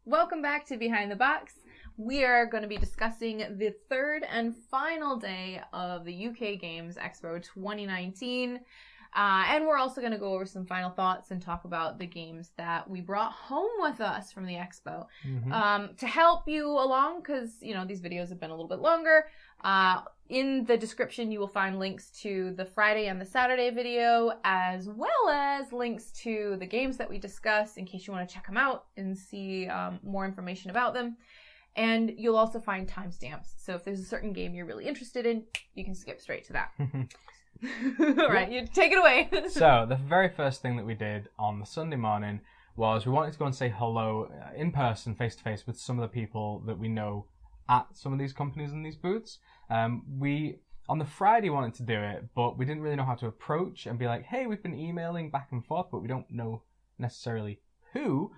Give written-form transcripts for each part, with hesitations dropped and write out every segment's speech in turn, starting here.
Welcome back to Behind the Box. We are going to be discussing the third and final day of the UK Games Expo 2019. And we're also going to go over some final thoughts and talk about the games that we brought home with us from the expo. To help you along, because, these videos have been a little bit longer, in the description you will find links to the Friday and the Saturday video, as well as links to the games that we discuss in case you want to check them out and see more information about them. And you'll also find timestamps. So if there's a certain game you're really interested in, you can skip straight to that. All right, you take it away. So the very first thing that we did on the Sunday morning was we wanted to go and say hello in person, face to face, with some of the people that we know at some of these companies and these booths. We on the Friday wanted to do it, but we didn't really know how to approach and be like, hey, we've been emailing back and forth, but we don't know necessarily who.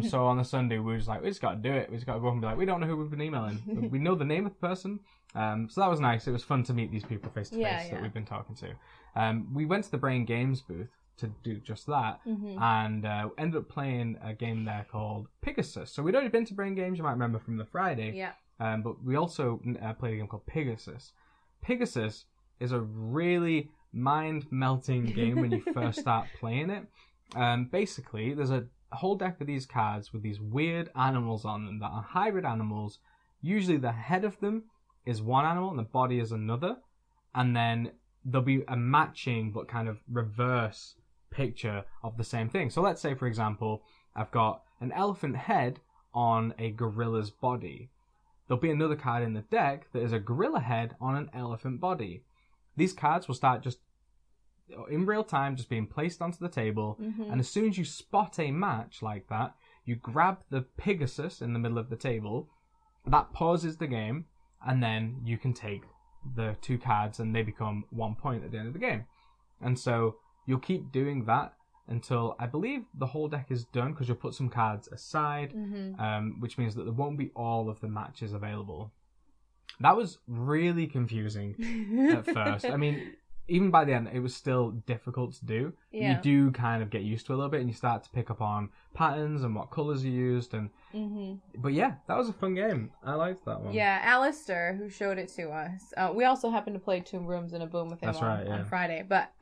So on the Sunday we were just like, we just got to do it. We just got to go up and be like, we don't know who we've been emailing. We know the name of the person. So that was nice. It was fun to meet these people face to face that we've been talking to. We went to the Brain Games booth to do just that, and ended up playing a game there called Pegasus. So we'd already been to Brain Games, you might remember from the Friday. Yeah. But we also played a game called Pegasus. Pegasus is a really mind-melting game when you first start playing it. Basically, there's a whole deck of these cards with these weird animals on them that are hybrid animals. Usually the head of them is one animal and the body is another, and then there'll be a matching but kind of reverse picture of the same thing. So let's say, for example, I've got an elephant head on a gorilla's body. There'll be another card in the deck that is a gorilla head on an elephant body. These cards will start just in real time, just being placed onto the table, and as soon as you spot a match like that, you grab the Pegasus in the middle of the table. That pauses the game, and then you can take the two cards and they become 1 point at the end of the game. And so you'll keep doing that until I believe the whole deck is done, because you'll put some cards aside, which means that there won't be all of the matches available. That was really confusing at first. I mean, even by the end, it was still difficult to do. Yeah. You do kind of get used to it a little bit, and you start to pick up on patterns and what colours are used. And But yeah, that was a fun game. I liked that one. Yeah, Alistair, who showed it to us. We also happened to play Two Rooms in a Boom with him on Friday. But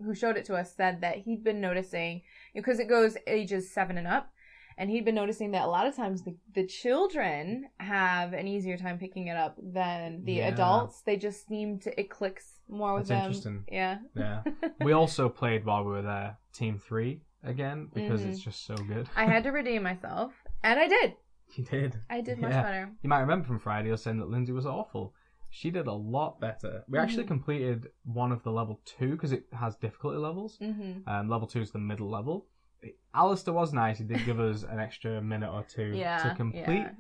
who showed it to us said that he'd been noticing, because it goes ages 7 and up, and he'd been noticing that a lot of times the children have an easier time picking it up than the adults. They just seem to, it clicks more with them. That's interesting. Yeah. Yeah. We also played while we were there Team 3 again, because it's just so good. I had to redeem myself, and I did. You did. I did much better. You might remember from Friday I was saying that Lindsay was awful. She did a lot better. We actually completed one of the level 2, because it has difficulty levels. Level 2 is the middle level. Alistair was nice. He did give us an extra minute or two to complete. Yeah.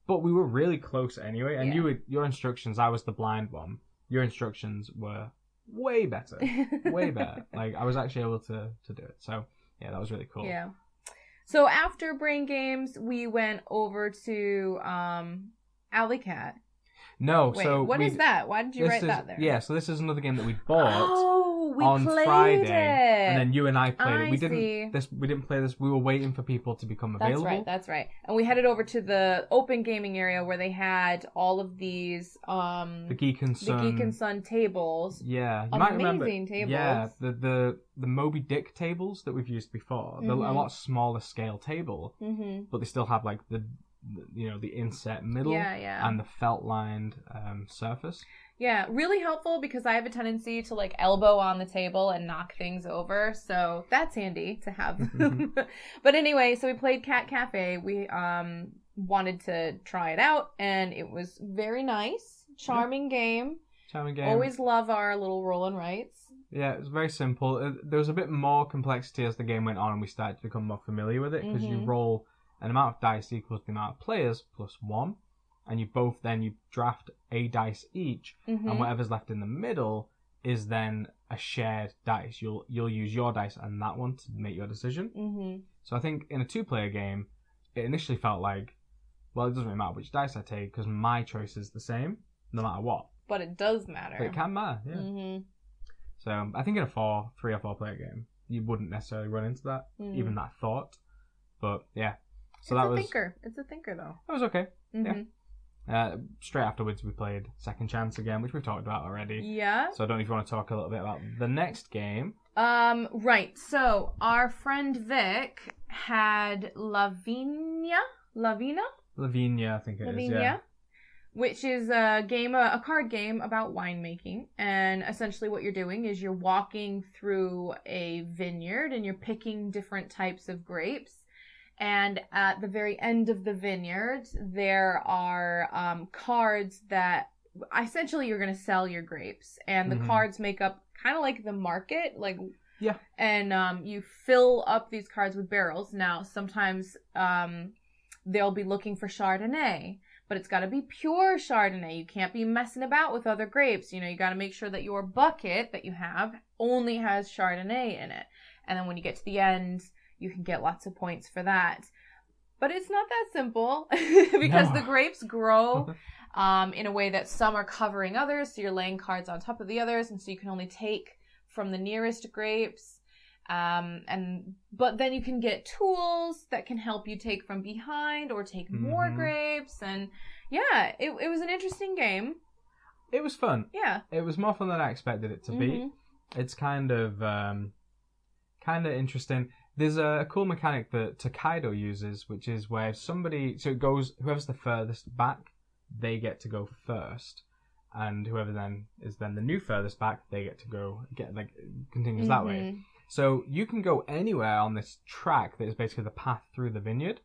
But we were really close anyway. And your instructions, I was the blind one. Your instructions were way better. Way better. Like, I was actually able to do it. So, yeah, that was really cool. Yeah. So after Brain Games, we went over to Alley Cat. No, Wait, so what is that? Why did you write that there? Yeah, so this is another game that we bought we on played Friday, it. and then you and I played it. We see. didn't play this. We were waiting for people to become available. That's right. And we headed over to the open gaming area where they had all of these the Geek and Sun tables. Yeah, you might remember. Tables. Yeah, the Moby Dick tables that we've used before. They're a lot smaller scale table, but they still have like the inset middle and the felt lined surface. Yeah, really helpful, because I have a tendency to like elbow on the table and knock things over, so that's handy to have. But anyway, so we played Cat Cafe. We wanted to try it out, and it was very nice. Charming game. Always love our little roll and writes. Yeah, it was very simple. There was a bit more complexity as the game went on and we started to become more familiar with it, because you roll an amount of dice equals the amount of players plus 1, and you draft a dice each, and whatever's left in the middle is then a shared dice. You'll use your dice and that one to make your decision. So I think in a 2-player game, it initially felt like, well, it doesn't really matter which dice I take, because my choice is the same no matter what. But it does matter. But it can matter, yeah. So I think in a 3 or 4 player game, you wouldn't necessarily run into that, even that thought. But yeah. So it's a thinker. It's a thinker, though. That was okay. Mm-hmm. Yeah. Straight afterwards, we played Second Chance again, which we've talked about already. Yeah. So I don't know if you want to talk a little bit about the next game. Right. So our friend Vic had Lavinia, Lavinia, I think it is. Yeah. Which is a card game about winemaking. And essentially what you're doing is you're walking through a vineyard and you're picking different types of grapes. And at the very end of the vineyard, there are cards that essentially you're going to sell your grapes. And the cards make up kind of like the market. Yeah. And you fill up these cards with barrels. Now, sometimes they'll be looking for Chardonnay. But it's got to be pure Chardonnay. You can't be messing about with other grapes. You got to make sure that your bucket that you have only has Chardonnay in it. And then when you get to the end, you can get lots of points for that. But it's not that simple because the grapes grow in a way that some are covering others. So you're laying cards on top of the others. And so you can only take from the nearest grapes. But then you can get tools that can help you take from behind or take more grapes. And yeah, it was an interesting game. It was fun. Yeah. It was more fun than I expected it to be. It's kind of interesting. There's a cool mechanic that Tokaido uses, which is where it goes, whoever's the furthest back, they get to go first. And whoever then is the new furthest back, they get to go, continues that way. So you can go anywhere on this track that is basically the path through the vineyard.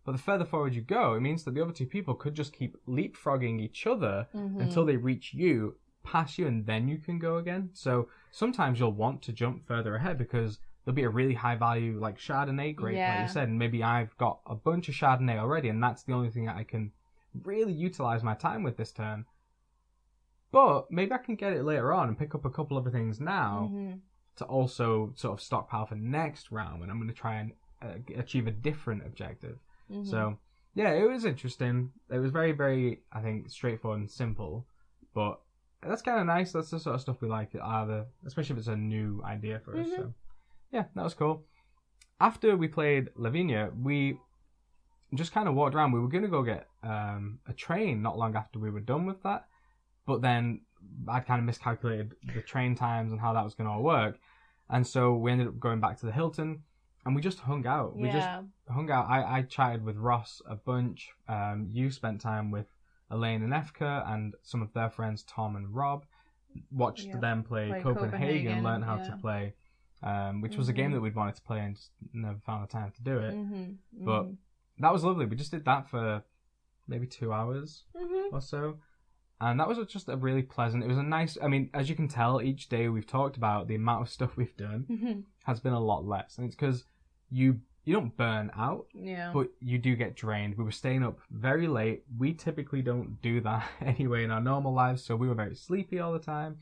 But the further forward you go, it means that the other two people could just keep leapfrogging each other until they reach you, pass you, and then you can go again. So sometimes you'll want to jump further ahead because there'll be a really high value like Chardonnay grape, like you said, and maybe I've got a bunch of Chardonnay already, and that's the only thing that I can really utilize my time with this turn. But maybe I can get it later on and pick up a couple other things now to also sort of stockpile for next round when I'm going to try and achieve a different objective. So, yeah, it was interesting. It was very, very, I think, straightforward and simple. But that's kind of nice. That's the sort of stuff we like, especially if it's a new idea for us. So, yeah, that was cool. After we played Lavinia, we just kind of walked around. We were going to go get a train not long after we were done with that. But then I'd kind of miscalculated the train times and how that was going to all work. And so we ended up going back to the Hilton and we just hung out. We just hung out. I chatted with Ross a bunch. You spent time with Elaine and Efka and some of their friends, Tom and Rob. Watched them play Copenhagen, learn how to play, which was a game that we'd wanted to play and just never found the time to do it. But that was lovely. We just did that for maybe 2 hours or so. And that was just a really pleasant, it was a nice, I mean, as you can tell, each day we've talked about the amount of stuff we've done has been a lot less. And it's because you don't burn out, but you do get drained. We were staying up very late. We typically don't do that anyway in our normal lives, so we were very sleepy all the time.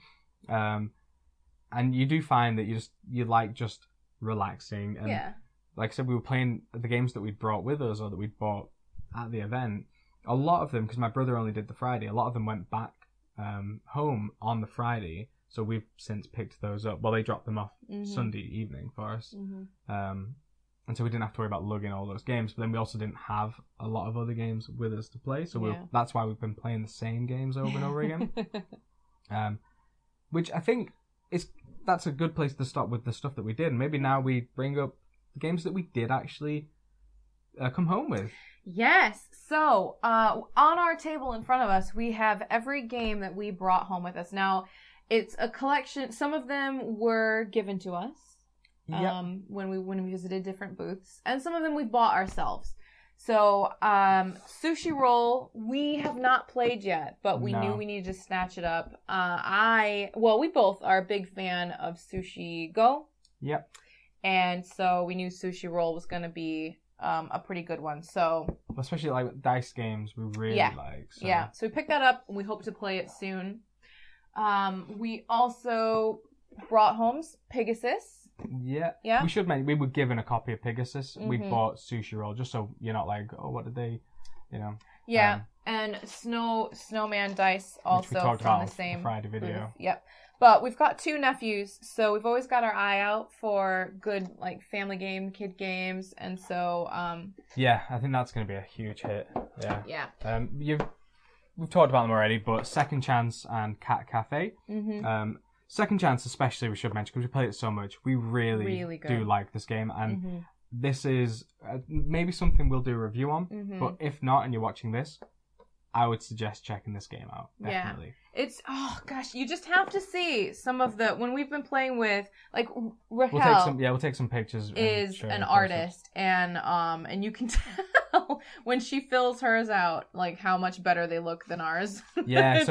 And you do find that you like just relaxing. And like I said, we were playing the games that we'd brought with us or that we'd bought at the event. A lot of them, because my brother only did the Friday, a lot of them went back home on the Friday. So we've since picked those up. Well, they dropped them off Sunday evening for us. And so we didn't have to worry about lugging all those games. But then we also didn't have a lot of other games with us to play. So that's why we've been playing the same games over and over again. Which I think that's a good place to stop with the stuff that we did. And maybe now we bring up the games that we did actually come home with. Yes. So, on our table in front of us, we have every game that we brought home with us. Now, it's a collection. Some of them were given to us when we visited different booths, and some of them we bought ourselves. So, Sushi Roll, we have not played yet, but we knew we needed to snatch it up. We both are a big fan of Sushi Go. Yep. And so we knew Sushi Roll was going to be a pretty good one. So especially like dice games we really like. So. Yeah. So we picked that up and we hope to play it soon. We also brought home Pegasus. Yeah. Yeah. We should mention we were given a copy of Pegasus. We bought Sushi Roll just so you're not like, oh, what did they, Yeah. And Snowman dice also which we talked from about the same Friday video. booth. Yep. But we've got 2 nephews, so we've always got our eye out for good, like, family game, kid games, and so... Yeah, I think that's going to be a huge hit. Yeah. Yeah. We've talked about them already, but Second Chance and Cat Cafe. Second Chance especially, we should mention, because we played it so much. We really do like this game, and this is maybe something we'll do a review on, but if not, and you're watching this, I would suggest checking this game out. Definitely. Yeah. It's, oh gosh, you just have to see some of the, when we've been playing with, like, Raquel we'll take some pictures. Is an artist, and you can tell when she fills hers out, like, how much better they look than ours. Yeah,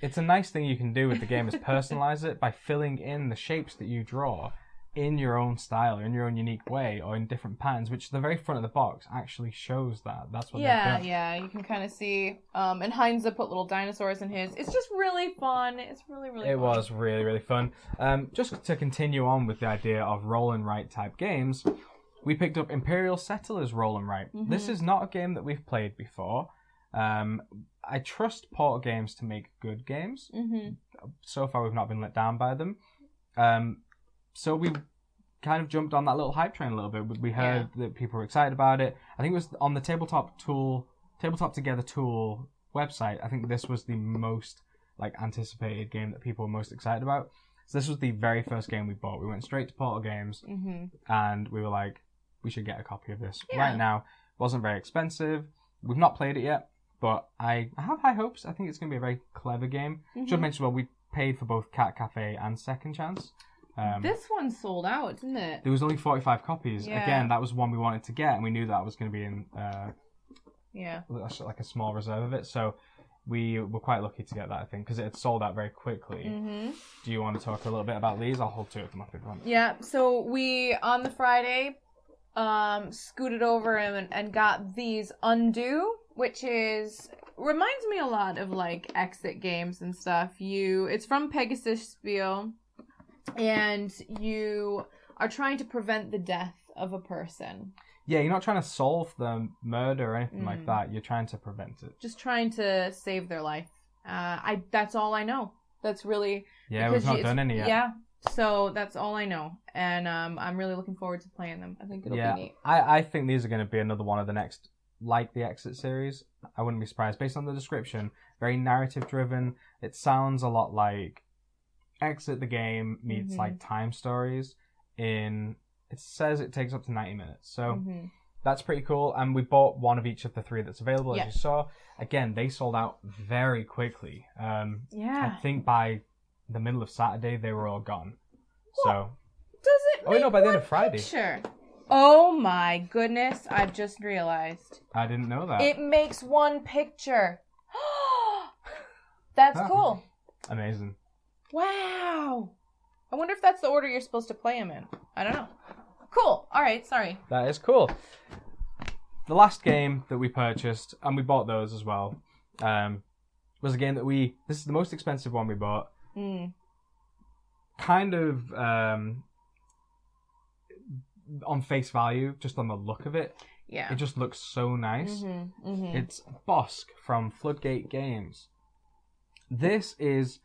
it's a nice thing you can do with the game is personalize it by filling in the shapes that you draw in your own style or in your own unique way or in different patterns, which the very front of the box actually shows that. That's what they've done. Yeah, you can kind of see. And Heinz put little dinosaurs in his. It's just really fun. It's really fun. It was really, really fun. Just to continue on with the idea of roll and write type games, we picked up Imperial Settlers Roll and Write. This is not a game that we've played before. I trust Portal Games to make good games. So far, we've not been let down by them. So we kind of jumped on that little hype train a little bit. We heard that people were excited about it. I think it was on the Tabletop Together tool website. I think this was the most like anticipated game that people were most excited about. So this was the very first game we bought. We went straight to Portal Games, and we were like, we should get a copy of this right now. It wasn't very expensive. We've not played it yet, but I have high hopes. I think it's going to be a very clever game. Should mention, well, we paid for both Cat Cafe and Second Chance. This one sold out, didn't it? There was only 45 copies. Yeah. Again, that was one we wanted to get, and we knew that was going to be in like a small reserve of it. So we were quite lucky to get that, I think, because it had sold out very quickly. Do you want to talk a little bit about these? I'll hold 2 of them up if you want. Yeah, so we, on the Friday, scooted over and got these Undo, which reminds me a lot of, like, exit games and stuff. It's from Pegasus Spiel. And you are trying to prevent the death of a person. Yeah, you're not trying to solve the murder or anything like that. You're trying to prevent it. Just trying to save their life. That's all I know. That's really... Yeah, we've not done any yet. Yeah, so that's all I know. And I'm really looking forward to playing them. I think it'll be neat. I think these are going to be another one of the next, like the Exit series. I wouldn't be surprised. Based on the description, very narrative-driven. It sounds a lot like Exit the game meets like Time Stories. It says it takes up to 90 minutes, so that's pretty cool. And we bought one of each of the 3 that's available, as you saw. Again, they sold out very quickly. I think by the middle of Saturday they were all gone. So does it by the end of Friday. Picture? Oh my goodness, I've just realized. I didn't know that. It makes 1 picture. That's cool. Amazing. Wow. I wonder if that's the order you're supposed to play them in. I don't know. Cool. All right. Sorry. That is cool. The last game that we purchased, and we bought those as well, was a game that this is the most expensive one we bought. Kind of on face value, just on the look of it. Yeah. It just looks so nice. It's Bosk from Floodgate Games. This is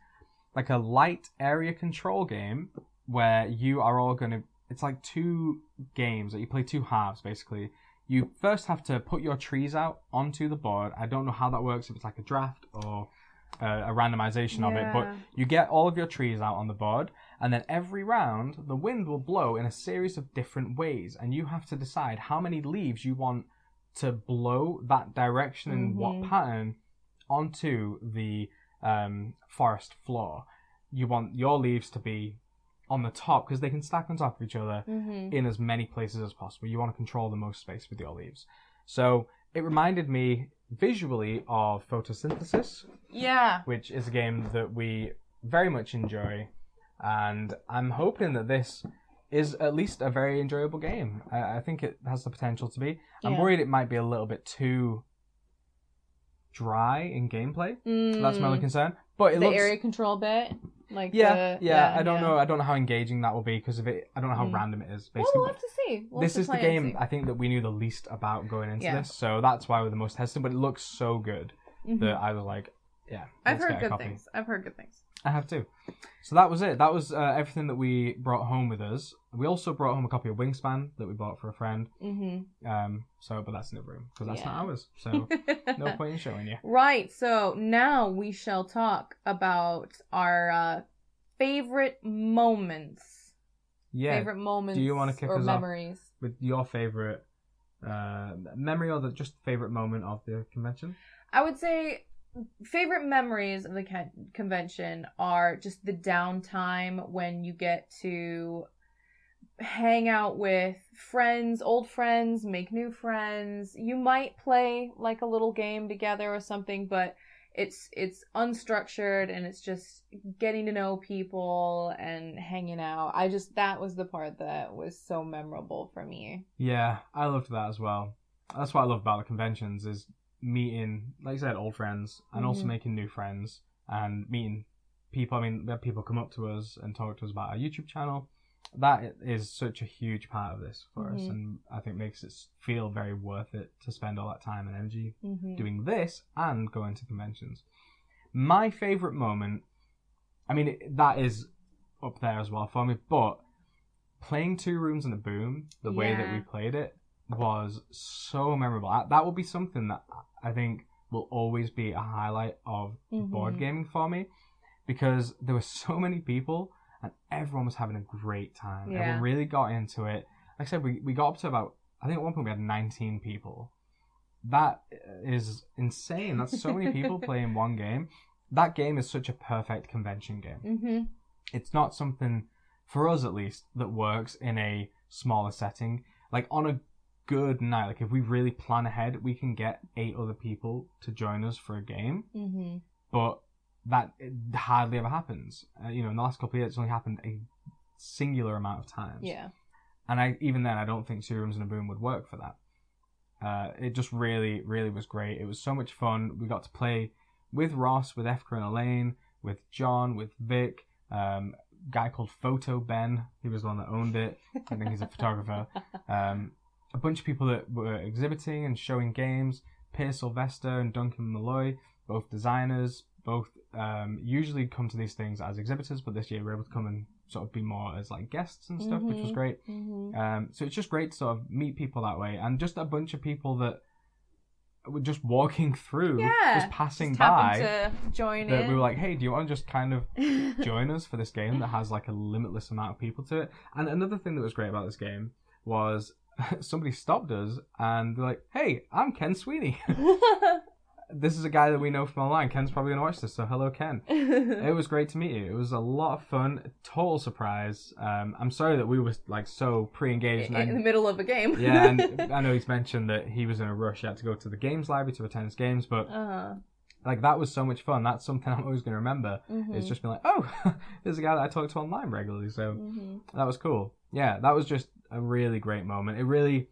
like a light area control game where you are all going to... It's like 2 games that you play 2 halves, basically. You first have to put your trees out onto the board. I don't know how that works, if it's like a draft or a randomization of it, but you get all of your trees out on the board, and then every round, the wind will blow in a series of different ways, and you have to decide how many leaves you want to blow that direction and what pattern onto the forest floor. You want your leaves to be on the top because they can stack on top of each other in as many places as possible. You want to control the most space with your leaves. So it reminded me visually of Photosynthesis. Yeah. Which is a game that we very much enjoy. And I'm hoping that this is at least a very enjoyable game. I think it has the potential to be. I'm worried it might be a little bit too dry in gameplay. That's my only concern. But it looks... area control bit, like I don't know. I don't know how engaging that will be because of it. I don't know how random it is. Basically, well, we'll have to see. This is the game I think that we knew the least about going into this, so that's why we're the most hesitant. But it looks so good that I was like, I've heard good things. I have too. So that was it. That was everything that we brought home with us. We also brought home a copy of Wingspan that we bought for a friend. But that's in the room because that's not ours. So no point in showing you. Right. So now we shall talk about our favorite moments. Yeah. Favorite moments. Do you want to kick us memories off with your favorite memory or just favorite moment of the convention? I would say favorite memories of the convention are just the downtime when you get to hang out with friends, old friends, make new friends. You might play like a little game together or something, but it's unstructured and it's just getting to know people and hanging out. That was the part that was so memorable for me. Yeah, I loved that as well. That's what I love about the conventions is meeting, like you said, old friends and also making new friends and meeting people. I mean, we have people come up to us and talk to us about our YouTube channel. That is such a huge part of this for us, and I think makes it feel very worth it to spend all that time and energy doing this and going to conventions. My favourite moment, I mean, that is up there as well for me, but playing Two Rooms and a Boom, the way that we played it, was so memorable. That will be something that I think will always be a highlight of board gaming for me, because there were so many people and everyone was having a great time. Everyone really got into it. Like I said, we got up to about, I think at one point we had 19 people. That is insane. That's so many people playing one game. That game is such a perfect convention game. It's not something, for us at least, that works in a smaller setting. Like on a good night, like if we really plan ahead, we can get 8 other people to join us for a game. But that hardly ever happens. In the last couple of years, it's only happened a singular amount of times. And even then, I don't think Two Rooms and a Boom would work for that. It just really, really was great. It was so much fun. We got to play with Ross, with Efka and Elaine, with John, with Vic, guy called Photo Ben. He was the one that owned it. I think he's a photographer. A bunch of people that were exhibiting and showing games. Piers Sylvester and Duncan Malloy, both designers, both usually come to these things as exhibitors, but this year we were able to come and sort of be more as like guests and stuff, which was great. So it's just great to sort of meet people that way, and just a bunch of people that were just walking through, just passing by, to join in. We were like, hey, do you want to just kind of join us for this game that has like a limitless amount of people to it? And another thing that was great about this game was somebody stopped us and they're like, hey, I'm Ken Sweeney. This is a guy that we know from online. Ken's probably going to watch this, so hello, Ken. It was great to meet you. It was a lot of fun. Total surprise. I'm sorry that we were like so pre-engaged. In the middle of a game. Yeah, and I know he's mentioned that he was in a rush. He had to go to the games library to attend his games, but like that was so much fun. That's something I'm always going to remember. It's just been like, oh, there's a guy that I talk to online regularly, so that was cool. Yeah, that was just a really great moment. It really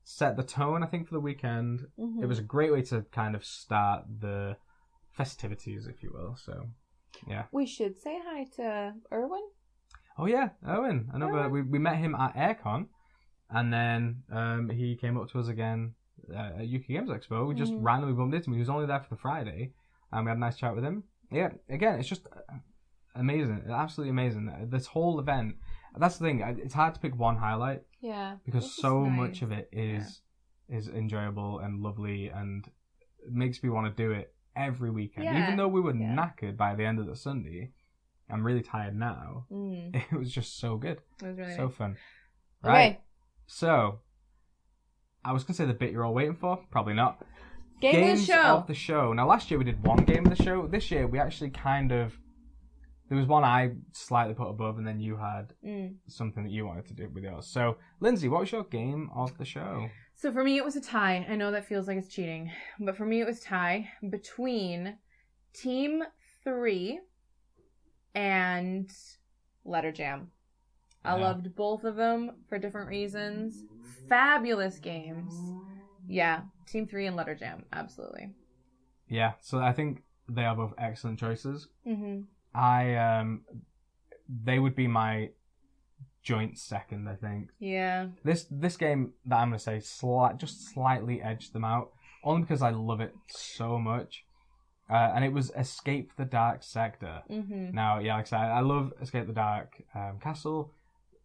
set the tone, I think, for the weekend. It was a great way to kind of start the festivities, if you will. So, yeah. We should say hi to Erwin. Oh yeah, Owen. We met him at Aircon, and then he came up to us again at UK Games Expo. We just randomly bumped into him. He was only there for the Friday, and we had a nice chat with him. Yeah, again, it's just amazing, absolutely amazing. This whole event. That's the thing. It's hard to pick one highlight. Yeah. Because so much of it is enjoyable and lovely, and it makes me want to do it every weekend. Yeah. Even though we were knackered by the end of the Sunday, I'm really tired now. It was just so good. It was really so nice. Fun. Okay. Right. So, I was going to say the bit you're all waiting for. Probably not. Games of the show. Now, last year we did one game of the show. This year we actually kind of... There was one I slightly put above, and then you had something that you wanted to do with yours. So, Lindsay, what was your game of the show? So for me, it was a tie. I know that feels like it's cheating, but for me, it was tie between Team 3 and Letter Jam. I loved both of them for different reasons. Fabulous games. Yeah, Team 3 and Letter Jam, absolutely. Yeah, so I think they are both excellent choices. They would be my joint second, I think. Yeah. This game that I'm going to say just slightly edged them out, only because I love it so much. and it was Escape the Dark Sector. Mm-hmm. Now, yeah, like I said, I love Escape the Dark Castle.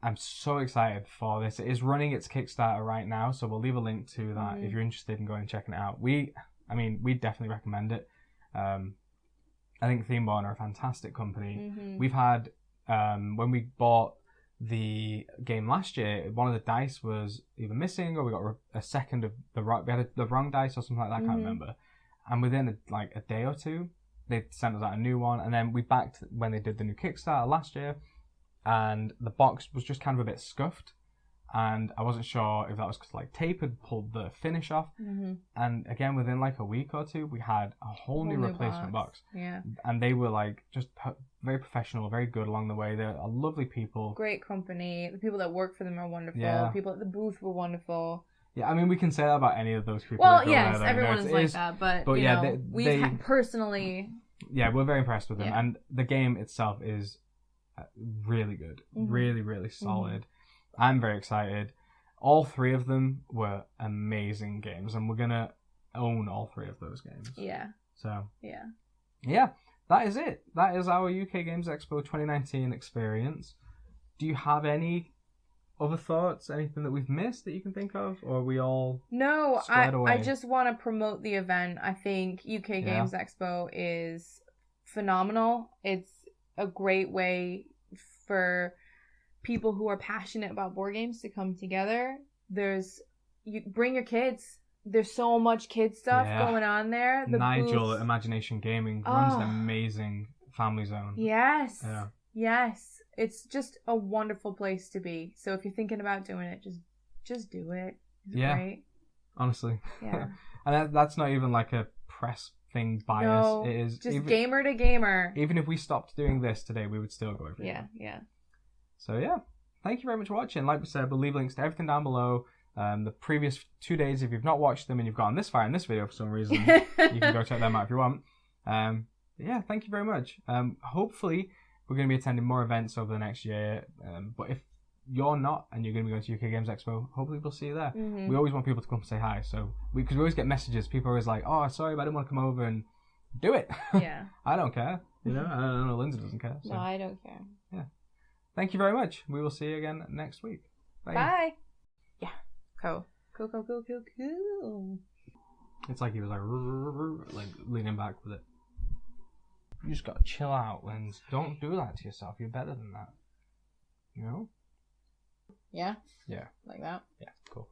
I'm so excited for this. It is running its Kickstarter right now, so we'll leave a link to that if you're interested in going and checking it out. We definitely recommend it. I think Themeborn are a fantastic company. We've had, when we bought the game last year, one of the dice was either missing or we got a second of the right, we had the wrong dice or something like that, I can't remember. And within a day or two, they sent us out a new one. And then we backed when they did the new Kickstarter last year, and the box was just kind of a bit scuffed. And I wasn't sure if that was because tape had pulled the finish off. And again, within a week or two, we had a whole new replacement box. Yeah. And they were just very professional, very good along the way. They're lovely people. Great company. The people that work for them are wonderful. Yeah. People at the booth were wonderful. Yeah, I mean, we can say that about any of those people. Well, yes, everyone's like that, but you yeah, know, we've personally... Yeah, we're very impressed with them. And the game itself is really good. Really, really solid. I'm very excited. All three of them were amazing games, and we're going to own all three of those games. Yeah. So, yeah, that is it. That is our UK Games Expo 2019 experience. Do you have other thoughts? Anything that we've missed that you can think of? Or are we all squared away? I just want to promote the event. I think UK Games Expo is phenomenal. It's a great way for people who are passionate about board games to come together. You bring your kids. There's so much kid stuff going on there. Nigel at Imagination Gaming runs an amazing family zone. Yes. Yeah. Yes. It's just a wonderful place to be. So if you're thinking about doing it, just do it. It's great. Honestly. Yeah. And that's not even a press thing bias. No, it is just gamer to gamer. Even if we stopped doing this today, we would still go every day. Yeah. So thank you very much for watching. Like we said, we'll leave links to everything down below. The previous 2 days, if you've not watched them and you've gotten this far in this video for some reason, you can go check them out if you want. Thank you very much. Hopefully, we're going to be attending more events over the next year. But if you're not and you're going to be going to UK Games Expo, hopefully we'll see you there. We always want people to come and say hi. So because we always get messages, people are always like, "Oh, sorry, but I didn't want to come over," and do it. Yeah. I don't care. I don't know. Lindsay doesn't care. So. No, I don't care. Yeah. Thank you very much. We will see you again next week. Bye. Bye. Yeah. Cool. It's like he was leaning back with it. You just gotta chill out, Linz. Don't do that to yourself. You're better than that. You know? Yeah? Yeah. Like that? Yeah, cool.